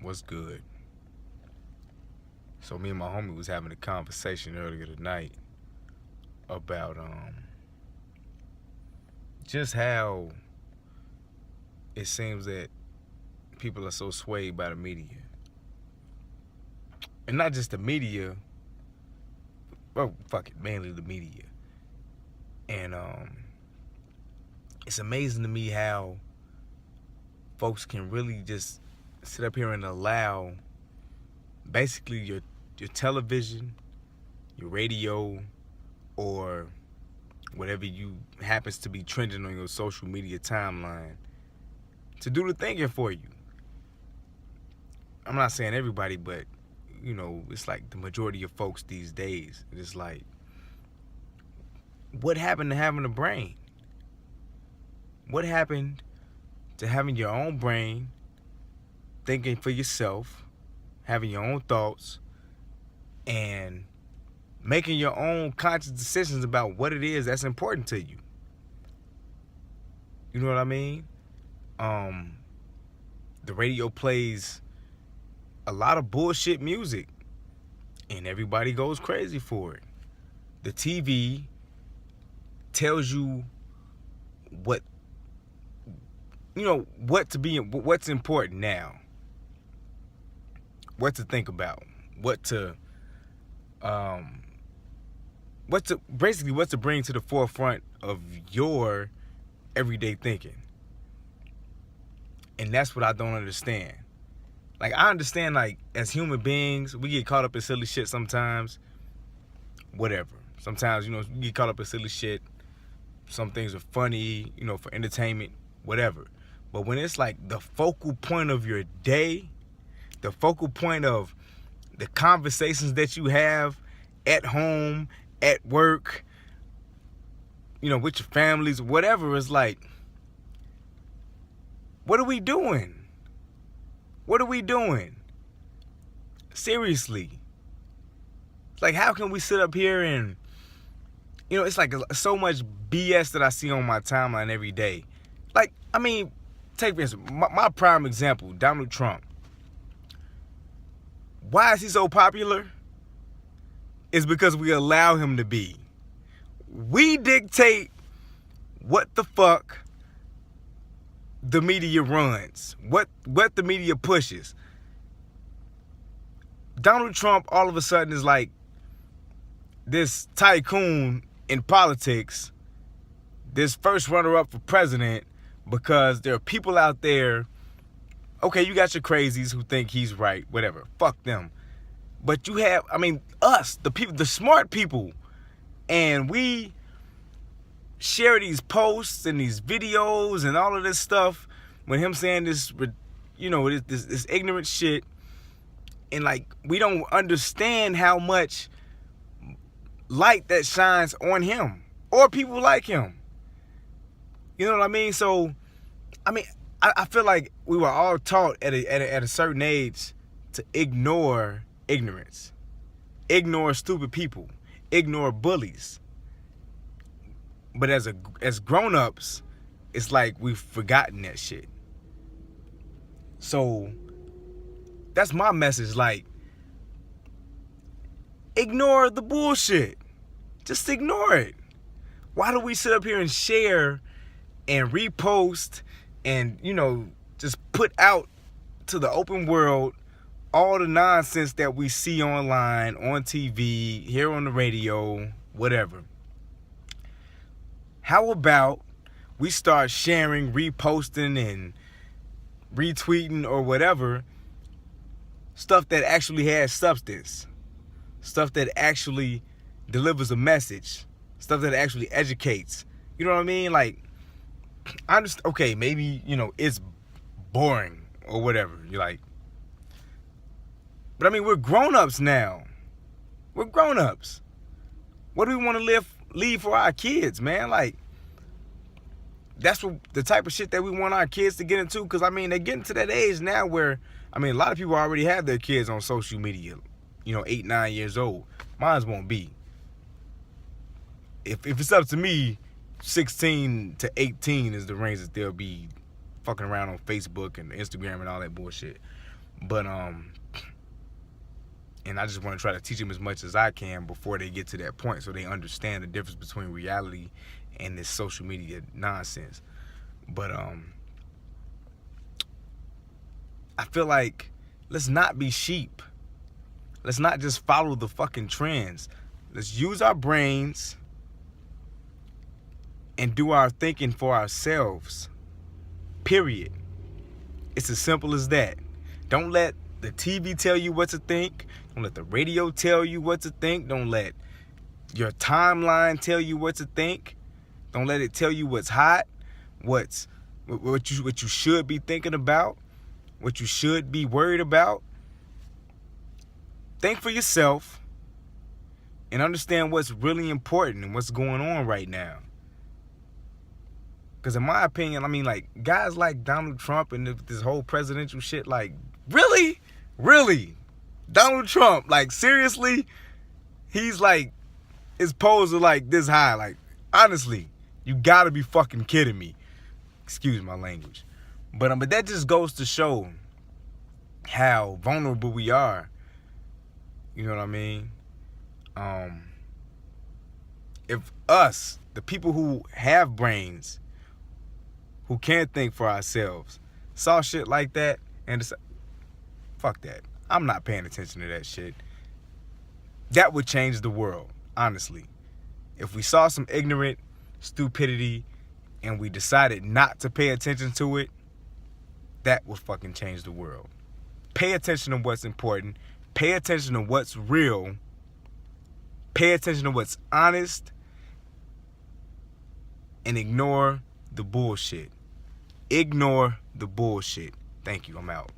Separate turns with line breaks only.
What's good? So me and my homie was having a conversation earlier tonight about just how it seems that people are so swayed by the media. And not just the media, well, fuck it, mainly the media. And it's amazing to me how folks can really just sit up here and allow basically your television, your radio, or whatever you happens to be trending on your social media timeline to do the thinking for you. I'm not saying everybody, but it's like the majority of folks these days. It's like, what happened to having a brain? What happened to having your own brain, thinking for yourself, having your own thoughts, and making your own conscious decisions about what it is that's important to you? You know what I mean? The radio plays a lot of bullshit music, and everybody goes crazy for it. The TV tells you what's important now, what to think about, what to bring to the forefront of your everyday thinking. And that's what I don't understand. Like, I understand, like, as human beings, we get caught up in silly shit sometimes. Whatever. Sometimes, we get caught up in silly shit. Some things are funny, for entertainment, whatever. But when it's like the focal point of your day, the focal point of the conversations that you have at home, at work, with your families, whatever, it's like, what are we doing? What are we doing? Seriously. Like, how can we sit up here and, it's like so much BS that I see on my timeline every day. Like, I mean, take for instance, my prime example, Donald Trump. Why is he so popular? It's because we allow him to be. We dictate what the fuck the media runs, what the media pushes. Donald Trump all of a sudden is like this tycoon in politics, this first runner-up for president, because there are people out there, okay, you got your crazies who think he's right, whatever, fuck them. But you have, us, the people, the smart people, and we share these posts and these videos and all of this stuff when him saying this, this ignorant shit, and like, we don't understand how much light that shines on him or people like him. You know what I mean? So, I feel like we were all taught at a certain age to ignore ignorance, ignore stupid people, ignore bullies. But as grown-ups, it's like we've forgotten that shit. So that's my message. Like, ignore the bullshit. Just ignore it. Why do we sit up here and share and repost and, just put out to the open world all the nonsense that we see online, on TV, here on the radio, whatever? How about we start sharing, reposting, and retweeting or whatever stuff that actually has substance, stuff that actually delivers a message, stuff that actually educates. You know what I mean? Like, I understand, okay, maybe, it's boring or whatever. You're like, but we're grown-ups now. We're grown-ups. What do we want to leave for our kids, man? Like, that's what the type of shit that we want our kids to get into. Because, they're getting to that age now where, a lot of people already have their kids on social media, 8, 9 years old. Mine won't be. If it's up to me, 16 to 18 is the range that they'll be fucking around on Facebook and Instagram and all that bullshit. But and I just want to try to teach them as much as I can before they get to that point, so they understand the difference between reality and this social media nonsense. But I feel like, let's not be sheep. Let's not just follow the fucking trends. Let's use our brains and do our thinking for ourselves. Period. It's as simple as that. Don't let the TV tell you what to think. Don't let the radio tell you what to think. Don't let your timeline tell you what to think. Don't let it tell you what's hot, what you should be thinking about, what you should be worried about. Think for yourself and understand what's really important and what's going on right now. Because in my opinion, I mean, like, guys like Donald Trump and this whole presidential shit, like, really? Really? Donald Trump, like, seriously? He's like, his polls are like this high. Like, honestly, you gotta be fucking kidding me. Excuse my language. But that just goes to show how vulnerable we are. You know what I mean? If us, the people who have brains, who can think for ourselves, saw shit like that and it's, fuck that. I'm not paying attention to that shit. That would change the world, honestly. If we saw some ignorant stupidity and we decided not to pay attention to it, that would fucking change the world. Pay attention to what's important. Pay attention to what's real. Pay attention to what's honest. And ignore the bullshit. Ignore the bullshit. Thank you. I'm out.